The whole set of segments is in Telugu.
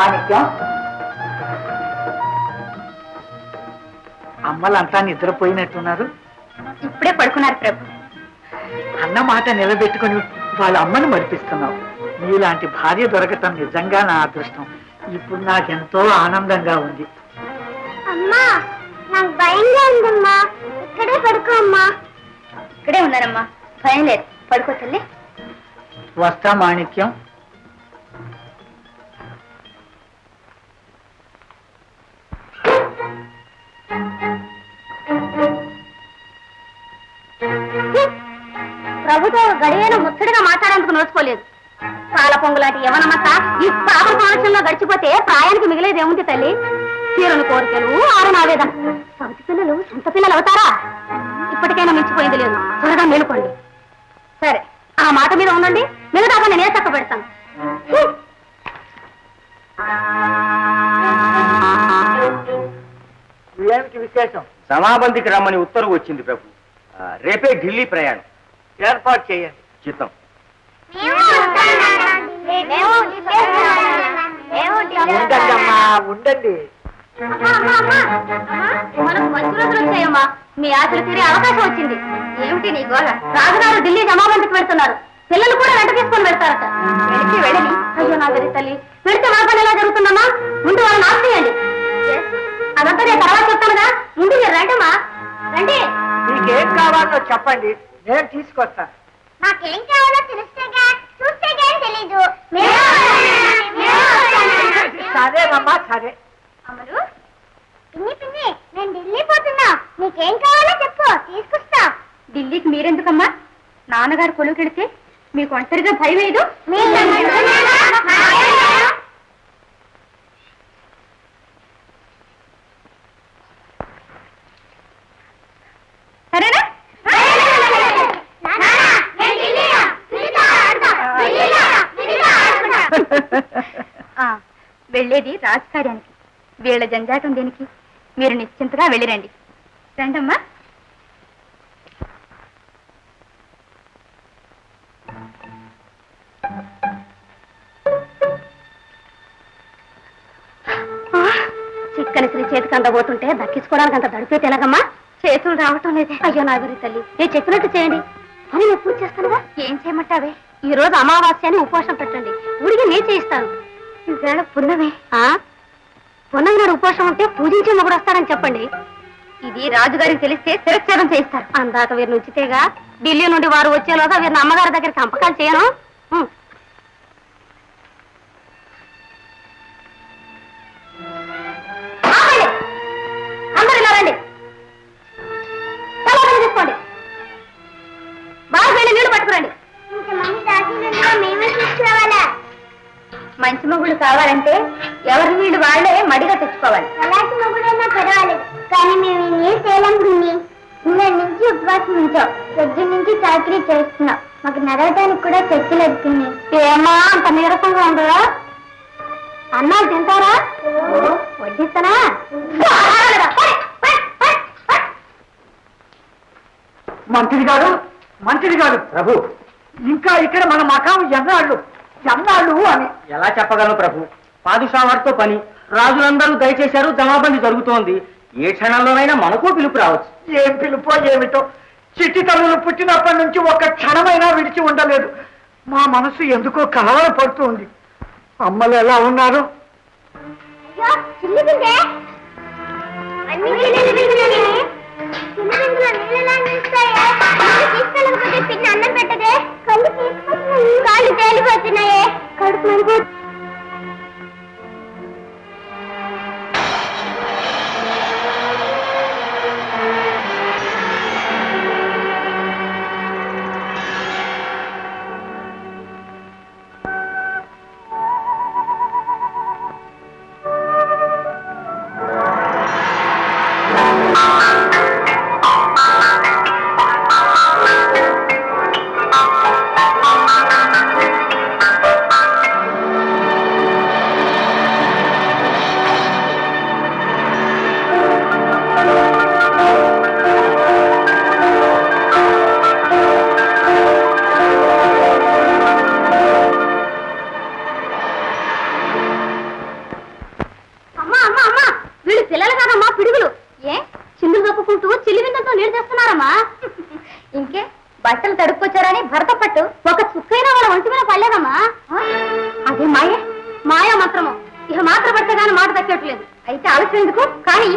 మాణిక్యం, అమ్మలంతా నిద్రపోయినట్టున్నారు. ఇప్పుడే పడుకున్నారు ప్రభు. అన్న మాట నిలబెట్టుకుని వాళ్ళ అమ్మను మరిపిస్తున్నావు. నీలాంటి భార్య దొరకటం నిజంగా నా అదృష్టం. ఇప్పుడు నాకెంతో ఆనందంగా ఉంది. అమ్మా, నాకు భయంగా ఉందమ్మా. ఇక్కడే పడుకో అమ్మా. ఇక్కడే ఉన్నారమ్మా, భయం లేదు. పడుకో తల్లి. వస్తా మాణిక్యం. ప్రభుతో గడియైన ముచ్చటగా మాట్లాడేందుకు నోచుకోలేదు. పాల పొంగులాంటి యవనమత ఈ పాప సంవత్సరంలో గడిచిపోతే ప్రాయానికి మిగిలేదేముంది తల్లి? తీరని కోరికలు, ఆరని ఆవేదన. సొంత పిల్లలు సొంత పిల్లలు అవుతారా? ఇప్పటికైనా మించిపోయింది లేదు. త్వరగా మేలుకోండి. సరే, ఆ మాట మీద ఉండండి. మిగతాగా నేనే చక్క పెడతాను. ఏమిటి విశేషం? సమాబంధికి రమ్మని ఉత్తర్వు వచ్చింది ప్రభు. రేపే ఢిల్లీ ప్రయాణం. ఏర్పాటు చేయండి. చిత్తం. ఉండండమ్మా, ఉండండి. మనకు మంచి రోజులు వచ్చాయమ్మా. మీ ఆశలు తీరే అవకాశం వచ్చింది. ఏమిటి నీ గోళ? రాజుగారు ఢిల్లీ జమాబందికి వెళ్తున్నారు. పిల్లలు కూడా వెంట తీసుకొని వెళ్తారట. వెళితే వెళ్ళని. అయ్యో నా గది తల్లి, వెళితే మా పని ఎలా జరుగుతుందమ్మా? ముందు వాళ్ళని ఆఫ్ చేయండి. అదంతా నేను తర్వాత చెప్తానుగా. ముందు మీరు రండమ్మా, రండి. మీకేం కావాలో చెప్పండి, నేను తీసుకొస్తాను. నాకేం కావాలో తెలిస్తేగా, చూస్తేగా తెలీదు. సరేనమ్మా, సరే. అమలు, పిన్ని పిన్ని, నేను ఢిల్లీ పోతున్నా. నీకేం కావాలో చెప్పు, తీసుకొస్తా. ఢిల్లీకి మీరెందుకమ్మా? నాన్నగారు కొలుకెడితే మీకు ఒంటరిగా భయం లేదు? సరేనా? వెళ్ళేది రాజకార్యానికి. వీళ్ళ జంజాటం దేనికి? మీరు నిశ్చింతగా వెళ్ళిరండి. రండమ్మా. చిక్కని శ్రీ చేతికి అందబోతుంటే దక్కించుకోవడానికి అంత దడిపేది ఎలాగమ్మా? చేతులు రావటం లేదే. అయ్యో నా గురి తల్లి, నేను చెప్పినట్టు చేయండి. అని నేను పూజ చేస్తానుగా. ఏం చేయమంటావే? ఈ రోజు అమావాస్యని ఉపవాసం పెట్టండి. ఊడికి నేను చేయిస్తాను. ఈవేళ పున్నమే. పున్నమి నాడు ఉపవాసం ఉంటే పూజించే మొగుడు వస్తారని చెప్పండి. ఇది రాజుగారికి తెలిస్తే శిరచ్ఛేదం చేయిస్తారు. అందాక వీరిని ఉంచితేగా. ఢిల్లీ నుండి వారు వచ్చేలోగా వీరిని అమ్మగారి దగ్గరికి పంపకాలు చేయను. అందరు ఇలా రండి. తీసుకోండి. బాగా వెళ్ళి నీళ్లు పట్టుకురండి. మంచి మొగుడు కావాలంటే ఎవరి వీళ్ళు వాళ్లే మడిగా తెచ్చుకోవాలి. అలాంటి మొగుడైనా పర్వాలేదు, కానీ మేము ఏం చేయలేం. నిన్న నుంచి ఉపవాసం ఉంచాం. పొద్దు నుంచి చాకరీ చేస్తున్నాం. మాకు నడవడానికి కూడా శక్తి లేదు. తిని ఏమా అంత నీరసంగా ఉండదా? అన్నాలు తింటారా? వడ్డిస్తానా? మంత్రి గారు, మంత్రి గారు, ప్రభు, ఇంకా ఇక్కడ మన మకాం ఎన్నాళ్ళు ఎన్నాళ్ళు అని ఎలా చెప్పగలను ప్రభు? పాదుషా వారితో పని. రాజులందరూ దయచేశారు. జమాబంది జరుగుతోంది. ఏ క్షణంలోనైనా మనకు పిలుపు రావచ్చు. ఏం పిలుపో ఏమిటో. చిట్టి తల్లులు పుట్టినప్పటి నుంచి ఒక్క క్షణమైనా విడిచి ఉండలేదు. మా మనసు ఎందుకో కలవర పడుతూ ఉంది. అమ్మలు ఎలా ఉన్నారు? అన్నం పెట్టదే, కాళ్ళు తేలిపోతున్నాయే, కడుపు మరిపోతుంది. కనిపించట్లేదు. అయితే ఆలస్యం ఎందుకు కానీ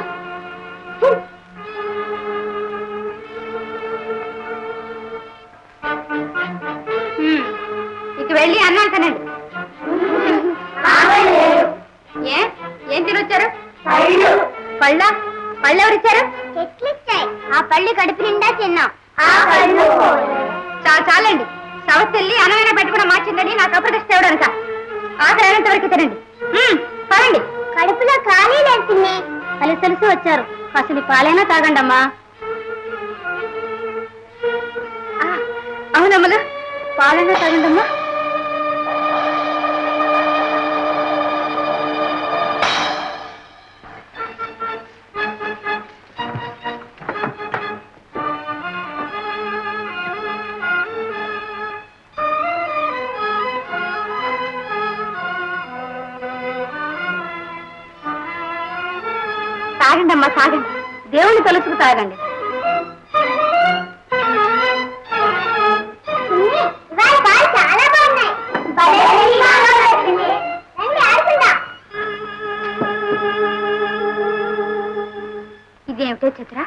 ఇక వెళ్ళి అన్నాను తినండి. ఏం తినొచ్చారు? పళ్ళ పళ్ళు ఎవరిచ్చారు? చెట్లు ఇచ్చాయి. ఆ పళ్ళు కడుపు నిండా తిన్నాం. చాలండి. సవత్తెల్లి అనవైనా పెట్టుకున్న మార్చిందని నాకు అప్రదిష్ట ఇవ్వడానిక. ఆకలినంత వరకు తినండి. పదండి. కడుపులో ఖాళీ లేదు తిని కలిసి వచ్చారు. అసలు పాలైనా తాగండి అమ్మా. అవునమ్మలు పాలైనా తాగండి అమ్మా. తాగండి అమ్మా తాగండి. దేవుని తలుసుకు తాగండి. ఇదేమిటో చిత్ర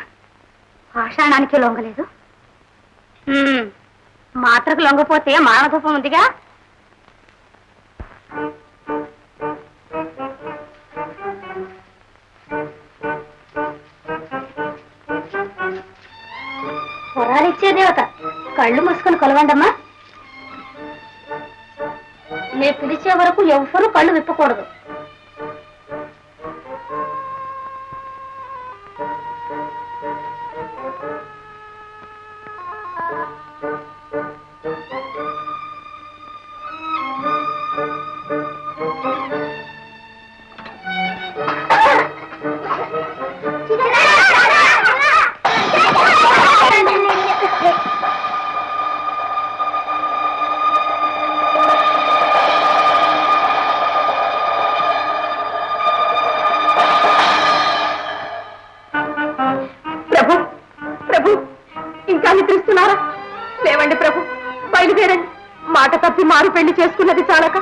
పాషాణానికి లొంగలేదు. మాత్రకు లొంగపోతే మానధూపం ఉందిగా. పొరాలిచ్చే దేవత కళ్ళు మూసుకొని కొలవండమ్మా. నేను పిలిచే వరకు ఎవ్వరూ కళ్ళు విప్పకూడదు. లేవండి ప్రభు, బయలుదేరండి. మాట తప్పి మారు పెళ్లి చేసుకున్నది చాలక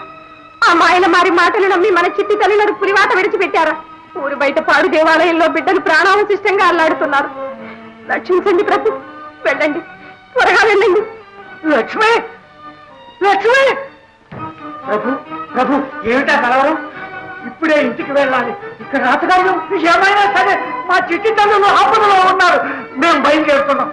ఆ మాయల మారి మాటలు నమ్మి మన చిట్టి తల్లులను పులివాత విడిచిపెట్టారా? ఊరు బయట పాడు దేవాలయంలో బిడ్డలు ప్రాణావశిష్టంగా అల్లాడుతున్నారు. రక్షించండి ప్రభు, వెళ్ళండి, త్వరగా వెళ్ళండి. లక్ష్మి లక్ష్మి! ప్రభు ప్రభు ఏమిటా కలవరం? ఇప్పుడే ఇంటికి వెళ్ళాలి. ఇక్కడ రాతగారు ఏమైనా సరే మా చిట్టి తల్లులు ఆపదలో ఉన్నారు. మేము బయలుదేరుతున్నాం.